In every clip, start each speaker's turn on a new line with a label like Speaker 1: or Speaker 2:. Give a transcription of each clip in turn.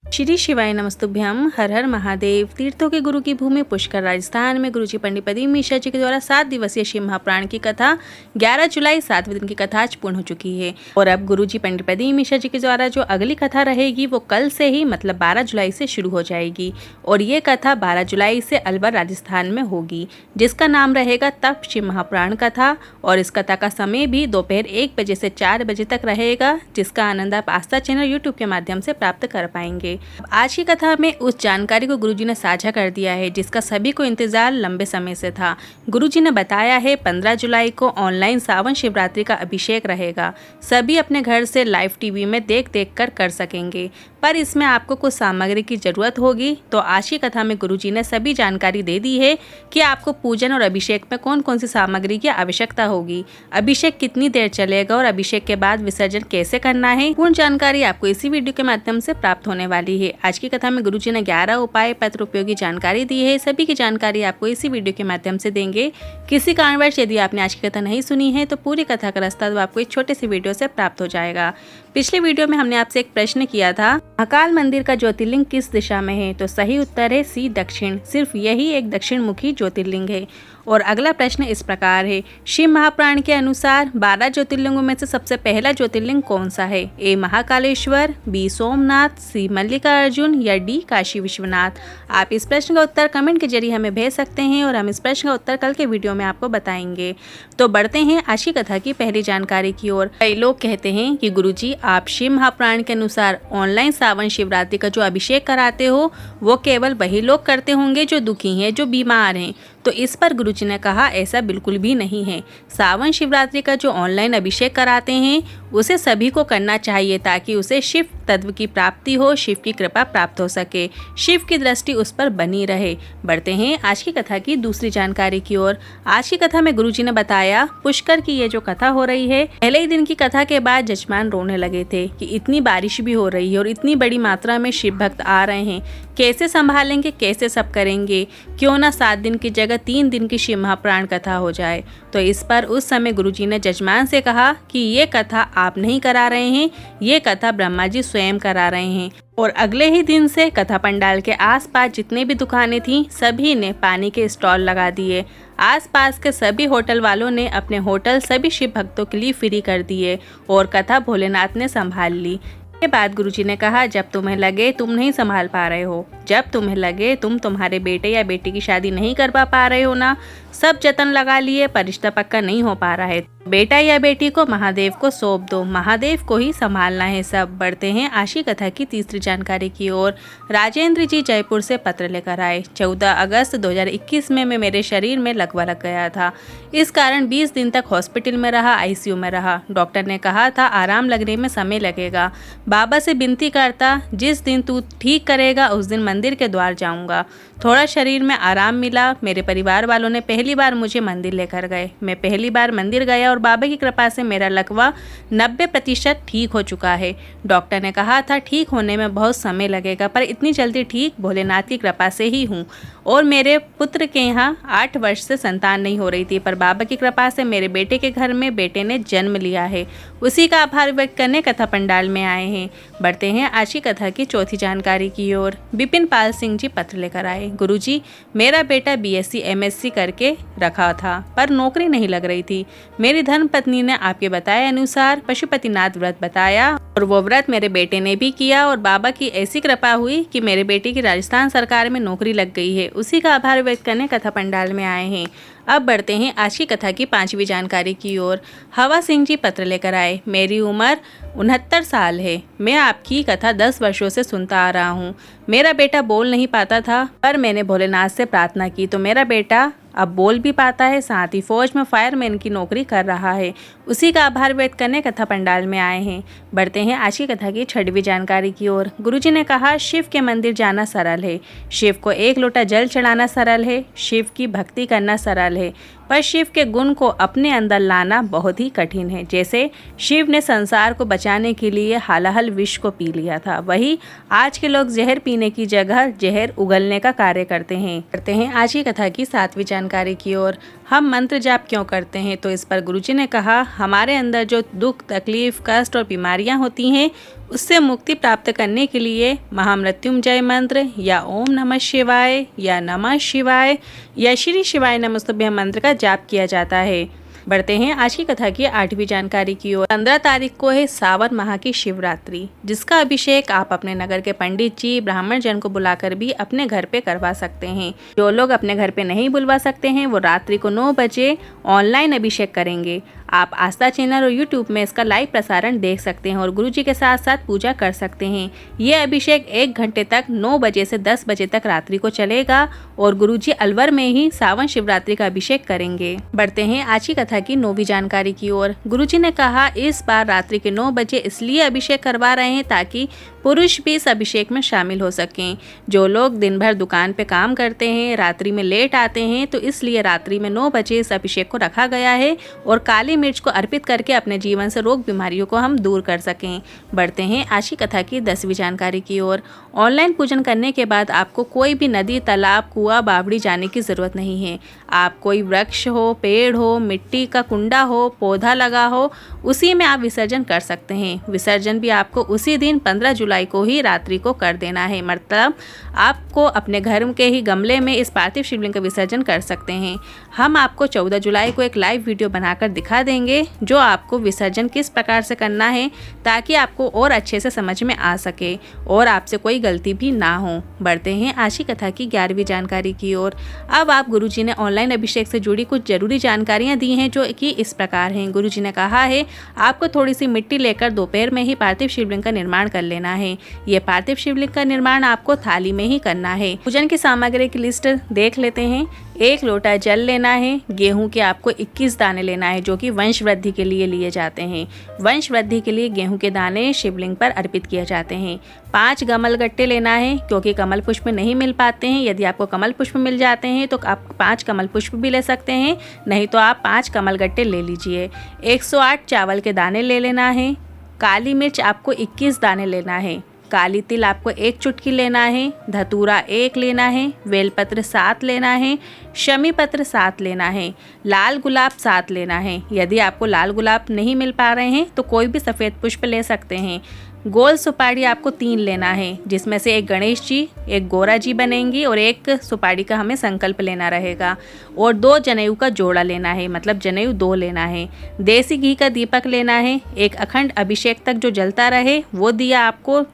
Speaker 1: श्री शिवाय नमस्तुभ्यम। हर हर महादेव। तीर्थों के गुरु की भूमि पुष्कर राजस्थान में गुरुजी पंडित प्रदीप मिश्रा जी के द्वारा 7 दिवसीय शिव महापुराण की कथा 11 जुलाई 7वें दिन की कथा आज पूर्ण हो चुकी है और अब गुरुजी पंडित प्रदीप मिश्रा जी के द्वारा जो अगली कथा रहेगी वो कल से ही मतलब 12 जुलाई से शुरू हो जाएगी और ये कथा 12 जुलाई से अलवर राजस्थान में होगी, जिसका नाम रहेगा तप शिव महापुराण कथा। और इस कथा का समय भी दोपहर 1 बजे से 4 बजे तक रहेगा, जिसका आनंद आप आस्था चैनल यूट्यूब के माध्यम से प्राप्त कर पाएंगे। आज की कथा में उस जानकारी को गुरुजी ने साझा कर दिया है जिसका सभी को इंतजार लंबे समय से था। गुरुजी ने बताया है 15 जुलाई को ऑनलाइन सावन शिवरात्रि का अभिषेक रहेगा। सभी अपने घर से लाइव टीवी में देख कर सकेंगे, पर इसमें आपको कुछ सामग्री की जरूरत होगी। तो आज की कथा में गुरुजी ने सभी जानकारी दे दी है कि आपको पूजन और अभिषेक में कौन कौन सी सामग्री की आवश्यकता होगी, अभिषेक कितनी देर चलेगा और अभिषेक के बाद विसर्जन कैसे करना है। पूर्ण जानकारी आपको इसी वीडियो के माध्यम से प्राप्त होने वाली है। आज की कथा में गुरुजी ने 11 उपाय पत्र उपयोगी जानकारी दी है। सभी की जानकारी आपको इसी वीडियो के माध्यम से देंगे। किसी कारणवश यदि आपने आज की कथा नहीं सुनी है तो पूरी कथा का रास्ता तो आपको एक छोटे से वीडियो से प्राप्त हो जाएगा। पिछले वीडियो में हमने आपसे एक प्रश्न किया था, महाकाल मंदिर का ज्योतिर्लिंग किस दिशा में है? तो सही उत्तर है सी दक्षिण। सिर्फ यही एक दक्षिण मुखी ज्योतिर्लिंग है। और अगला प्रश्न इस प्रकार है, शिव महापुराण के अनुसार 12 ज्योतिर्लिंगों में से सबसे पहला ज्योतिर्लिंग कौन सा है? ए महाकालेश्वर, बी सोमनाथ, सी मल्लिकार्जुन या डी काशी विश्वनाथ। आप इस प्रश्न का उत्तर कमेंट के जरिए हमें भेज सकते हैं और हम इस प्रश्न का उत्तर कल के वीडियो में आपको बताएंगे। तो बढ़ते हैं आज की कथा की पहली जानकारी की ओर। कई लोग कहते हैं कि गुरुजी आप शिव महापुराण के अनुसार ऑनलाइन सावन शिवरात्रि का जो अभिषेक कराते हो वो केवल वही लोग करते होंगे जो दुखी हैं, जो बीमार हैं। तो इस पर गुरुजी ने कहा ऐसा बिल्कुल भी नहीं है। सावन शिवरात्रि का जो ऑनलाइन अभिषेक कराते हैं उसे सभी को करना चाहिए ताकि उसे शिव तत्व की प्राप्ति हो, शिव की कृपा प्राप्त हो सके, शिव की दृष्टि उस पर बनी रहे। बढ़ते हैं आज की कथा की दूसरी जानकारी की ओर। आज की कथा में गुरुजी ने बताया पुष्कर की ये जो कथा हो रही है, पहले ही दिन की कथा के बाद जजमान रोने लगे थे कि इतनी बारिश भी हो रही है और इतनी बड़ी मात्रा में शिव भक्त आ रहे हैं, कैसे संभालेंगे, कैसे सब करेंगे, क्यों ना 7 दिन की जगह 3 दिन की शिव महापुराण कथा हो जाए। तो इस पर उस समय गुरुजी ने जजमान से कहा कि ये कथा आप नहीं करा रहे हैं, ये कथा ब्रह्मा जी स्वयं करा रहे हैं। और अगले ही दिन से कथा पंडाल के आसपास जितने भी दुकानें थीं सभी ने पानी के स्टॉल लगा दिए। आसपास के सभी होटल वालों ने अपने होटल सभी शिव भक्तों के लिए फ्री कर दिए और कथा भोलेनाथ ने संभाल ली। के बाद गुरुजी ने कहा जब तुम्हें लगे तुम नहीं संभाल पा रहे हो, जब तुम्हें लगे तुम तुम्हारे बेटे या बेटी की शादी नहीं कर पा रहे हो ना, सब जतन लगा लिए पर रिश्ता पक्का नहीं हो पा रहा है, बेटा या बेटी को महादेव को सौंप दो, महादेव को ही संभालना है सब। बढ़ते हैं आज की कथा की तीसरी जानकारी की ओर। राजेंद्र जी जयपुर से पत्र लेकर आए। 14 अगस्त 2021 में मैं मेरे शरीर में लकवा लग गया था। इस कारण 20 दिन तक हॉस्पिटल में रहा, आईसीयू में रहा। डॉक्टर ने कहा था आराम लगने में समय लगेगा। बाबा से विनती करता जिस दिन तू ठीक करेगा उस दिन मंदिर के द्वार जाऊंगा। थोड़ा शरीर में आराम मिला। मेरे परिवार वालों ने पहली बार मुझे मंदिर लेकर गए। मैं पहली बार मंदिर गया और बाबा की कृपा से मेरा लकवा 90% ठीक हो चुका है। डॉक्टर ने कहा था ठीक होने में बहुत समय लगेगा पर इतनी जल्दी ठीक भोलेनाथ की कृपा से ही हूँ। और मेरे पुत्र के यहाँ 8 वर्ष से संतान नहीं हो रही थी पर बाबा की कृपा से मेरे बेटे के घर में बेटे ने जन्म लिया है। उसी का आभार व्यक्त करने कथा पंडाल में आए हैं। बढ़ते हैं आज की कथा की चौथी जानकारी की ओर। विपिन पाल सिंह जी पत्र लेकर आए। गुरुजी मेरा बेटा बीएससी एमएससी करके रखा था पर नौकरी नहीं लग रही थी। मेरी धर्मपत्नी ने आपके बताए अनुसार पशुपतिनाथ व्रत बताया और वो व्रत मेरे बेटे ने भी किया और बाबा की ऐसी कृपा हुई कि मेरे बेटे की राजस्थान सरकार में नौकरी लग गई है। उसी का आभार व्यक्त करने कथा पंडाल में आए हैं। अब बढ़ते हैं आज की कथा की 5वीं जानकारी की ओर। हवा सिंह जी पत्र लेकर आए। मेरी उम्र 69 साल है। मैं आपकी कथा 10 वर्षों से सुनता आ रहा हूँ। मेरा बेटा बोल नहीं पाता था पर मैंने भोलेनाथ से प्रार्थना की तो मेरा बेटा अब बोल भी पाता है, साथ ही फौज में फायरमैन की नौकरी कर रहा है। उसी का आभार व्यक्त करने कथा पंडाल में आए हैं। बढ़ते हैं आज की कथा की 6वीं जानकारी की ओर। गुरुजी ने कहा शिव के मंदिर जाना सरल है, शिव को 1 लोटा जल चढ़ाना सरल है, शिव की भक्ति करना सरल है, पर शिव के गुण को अपने अंदर लाना बहुत ही कठिन है। जैसे शिव ने संसार को बचाने के लिए हालाहल विष को पी लिया था, वही आज के लोग जहर पीने की जगह जहर उगलने का कार्य करते हैं। आज की कथा की 7वीं जानकारी की ओर। हम मंत्र जाप क्यों करते हैं? तो इस पर गुरुजी ने कहा हमारे अंदर जो दुख, तकलीफ, कष्ट और बीमारियां होती हैं उससे मुक्ति प्राप्त करने के लिए महामृत्युंजय मंत्र या ओम नमः शिवाय या नमः शिवाय या श्री शिवाय नमस्तुभ्यं मंत्र का जाप किया जाता है। बढ़ते हैं आज की कथा की 8वीं जानकारी की ओर। 15 तारीख को है सावन माह की शिवरात्रि, जिसका अभिषेक आप अपने नगर के पंडित जी ब्राह्मण जन को बुलाकर भी अपने घर पे करवा सकते हैं। जो लोग अपने घर पे नहीं बुलवा सकते हैं वो रात्रि को 9 बजे ऑनलाइन अभिषेक करेंगे। आप आस्था चैनल और यूट्यूब में इसका लाइव प्रसारण देख सकते हैं और गुरुजी के साथ साथ पूजा कर सकते हैं। ये अभिषेक 1 घंटे तक 9 बजे से 10 बजे तक रात्रि को चलेगा और गुरुजी अलवर में ही सावन शिवरात्रि का अभिषेक करेंगे। बढ़ते हैं आज की कथा की 9वीं जानकारी की ओर। गुरुजी ने कहा इस बार रात्रि के 9 बजे इसलिए अभिषेक करवा रहे हैं ताकि पुरुष भी इस अभिषेक में शामिल हो सकें। जो लोग दिन भर दुकान पे काम करते हैं, रात्रि में लेट आते हैं, तो इसलिए रात्रि में 9 बजे इस अभिषेक को रखा गया है और काली मिर्च को अर्पित करके अपने जीवन से रोग बीमारियों को हम दूर कर सकें। बढ़ते हैं आज की कथा की 10वीं जानकारी की ओर। ऑनलाइन पूजन करने के बाद आपको कोई भी नदी, तालाब, कुआं, बावड़ी जाने की ज़रूरत नहीं है। आप कोई वृक्ष हो, पेड़ हो, मिट्टी का कुंडा हो, पौधा लगा हो, उसी में आप विसर्जन कर सकते हैं। विसर्जन भी आपको उसी दिन 15 जुलाई को ही रात्रि को कर देना है। मतलब आपको अपने घर के ही गमले में इस पार्थिव शिवलिंग का विसर्जन कर सकते हैं। हम आपको 14 जुलाई को एक लाइव वीडियो बनाकर दिखा देंगे जो आपको विसर्जन किस प्रकार से करना है, ताकि आपको और अच्छे से समझ में आ सके और आपसे कोई गलती भी ना हो। बढ़ते हैं आज की कथा की 11वीं जानकारी की ओर। अब आप गुरुजी ने ऑनलाइन अभिषेक से जुड़ी कुछ जरूरी जानकारियां दी हैं जो कि इस प्रकार हैं। गुरुजी ने कहा है आपको थोड़ी सी मिट्टी लेकर दोपहर में ही पार्थिव शिवलिंग का निर्माण कर लेना है। ये पार्थिव शिवलिंग का निर्माण आपको थाली में ही करना है। पूजन की सामग्री की लिस्ट देख लेते हैं। 1 लोटा जल लेना है। गेहूं के आपको 21 दाने लेना है जो कि वंश वृद्धि के लिए लिए जाते हैं। वंश वृद्धि के लिए गेहूं के दाने शिवलिंग पर अर्पित किए जाते हैं। 5 कमल गट्टे लेना है क्योंकि कमल पुष्प नहीं मिल पाते हैं। यदि आपको कमल पुष्प मिल जाते हैं तो आप 5 कमल पुष्प भी ले सकते हैं, नहीं तो आप 5 कमल गट्टे ले लीजिए। 108 चावल के दाने ले लेना है। काली मिर्च आपको 21 दाने लेना है। काली तिल आपको 1 चुटकी लेना है। धतूरा 1 लेना है। बेलपत्र 7 लेना है। शमी पत्र 7 लेना है। लाल गुलाब 7 लेना है। यदि आपको लाल गुलाब नहीं मिल पा रहे हैं तो कोई भी सफ़ेद पुष्प ले सकते हैं। गोल सुपारी आपको 3 लेना है, जिसमें से 1 गणेश जी, 1 गोरा जी बनेंगी और 1 सुपारी का हमें संकल्प लेना रहेगा। और 2 जनेऊ का जोड़ा लेना है, मतलब जनेऊ 2 लेना है। देसी घी का दीपक लेना है। 1 अखंड अभिषेक तक जो जलता रहे वो दिया आपको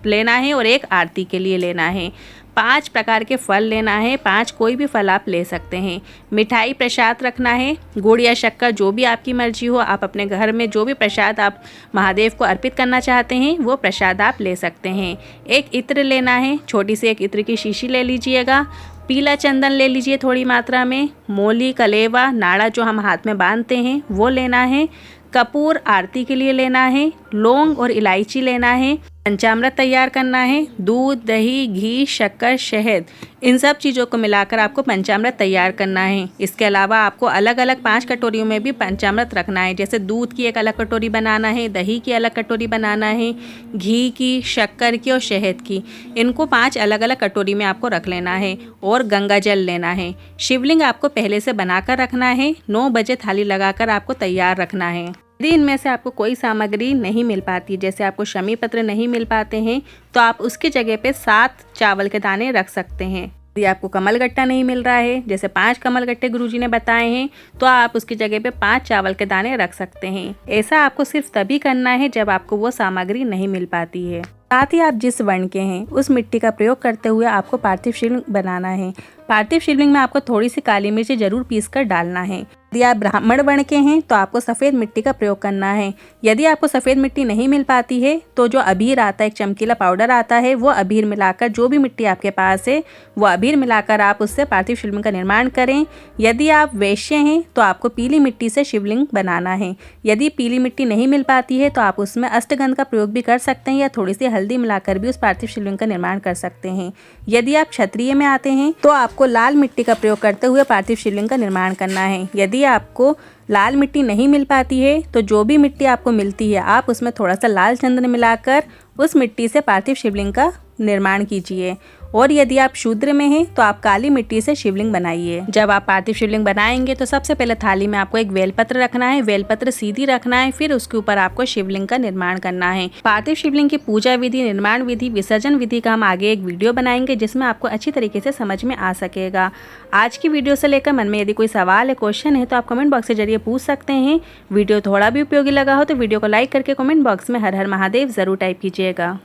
Speaker 1: लेना है और 1 आरती के लिए लेना है। 5 प्रकार के फल लेना है। 5 कोई भी फल आप ले सकते हैं। मिठाई प्रसाद रखना है। गुड़ या शक्कर जो भी आपकी मर्जी हो, आप अपने घर में जो भी प्रसाद आप महादेव को अर्पित करना चाहते हैं वो प्रसाद आप ले सकते हैं। 1 इत्र लेना है। छोटी सी 1 इत्र की शीशी ले लीजिएगा। पीला चंदन ले लीजिए थोड़ी मात्रा में। मोली, कलेवा, नाड़ा जो हम हाथ में बांधते हैं वो लेना है। कपूर आरती के लिए लेना है। लौंग और इलायची लेना है। पंचामृत तैयार करना है। दूध, दही, घी, शक्कर, शहद, इन सब चीज़ों को मिलाकर आपको पंचामृत तैयार करना है। इसके अलावा आपको अलग अलग 5 कटोरियों में भी पंचामृत रखना है। जैसे दूध की 1 अलग कटोरी बनाना है, दही की अलग कटोरी बनाना है, घी की, शक्कर की और शहद की, इनको 5 अलग अलग कटोरी में आपको रख लेना है। और गंगा जल लेना है। शिवलिंग आपको पहले से बनाकर रखना है। 9 बजे थाली लगाकर आपको तैयार रखना है। यदि इनमें से आपको कोई सामग्री नहीं मिल पाती, जैसे आपको शमी पत्र नहीं मिल पाते हैं, तो आप उसकी जगह पे 7 चावल के दाने रख सकते हैं। यदि आपको कमल गट्टा नहीं मिल रहा है, जैसे 5 कमल गट्टे गुरुजी ने बताए हैं, तो आप उसकी जगह पे 5 चावल के दाने रख सकते हैं। ऐसा आपको सिर्फ तभी करना है जब आपको वो सामग्री नहीं मिल पाती है। साथ ही आप जिस वर्ण के हैं उस मिट्टी का प्रयोग करते हुए आपको पार्थिव शिवलिंग बनाना है। पार्थिव शिवलिंग में आपको थोड़ी सी काली मिर्च जरूर पीसकर डालना है। यदि आप ब्राह्मण वर्ण के हैं तो आपको सफ़ेद मिट्टी का प्रयोग करना है। यदि आपको सफ़ेद मिट्टी नहीं मिल पाती है तो जो अबीर आता है, एक चमकीला पाउडर आता है, वो अबीर मिलाकर, जो भी मिट्टी आपके पास है वो अबीर मिलाकर आप उससे पार्थिव शिवलिंग का निर्माण करें। यदि आप वैश्य हैं तो आपको पीली मिट्टी से शिवलिंग बनाना है। यदि पीली मिट्टी नहीं मिल पाती है तो आप उसमें अष्टगंध का प्रयोग भी कर सकते हैं या थोड़ी सी हल्दी मिलाकर भी उस पार्थिव शिवलिंग का निर्माण कर सकते हैं। यदि आप क्षत्रिय में आते हैं तो आपको लाल मिट्टी का प्रयोग करते हुए पार्थिव शिवलिंग का निर्माण करना है। यदि आपको लाल मिट्टी नहीं मिल पाती है तो जो भी मिट्टी आपको मिलती है आप उसमें थोड़ा सा लाल चंदन मिलाकर उस मिट्टी से पार्थिव शिवलिंग का निर्माण कीजिए। और यदि आप शूद्र में हैं तो आप काली मिट्टी से शिवलिंग बनाइए। जब आप पार्थिव शिवलिंग बनाएंगे तो सबसे पहले थाली में आपको एक बेलपत्र रखना है, बेलपत्र सीधी रखना है, फिर उसके ऊपर आपको शिवलिंग का निर्माण करना है। पार्थिव शिवलिंग की पूजा विधि, निर्माण विधि, विसर्जन विधि का हम आगे एक वीडियो बनाएंगे जिसमें आपको अच्छी तरीके से समझ में आ सकेगा। आज की वीडियो से लेकर मन में यदि कोई सवाल है, क्वेश्चन है तो आप कमेंट बॉक्स के जरिए पूछ सकते हैं। वीडियो थोड़ा भी उपयोगी लगा हो तो वीडियो को लाइक करके कमेंट बॉक्स में हर हर महादेव जरूर टाइप कीजिएगा।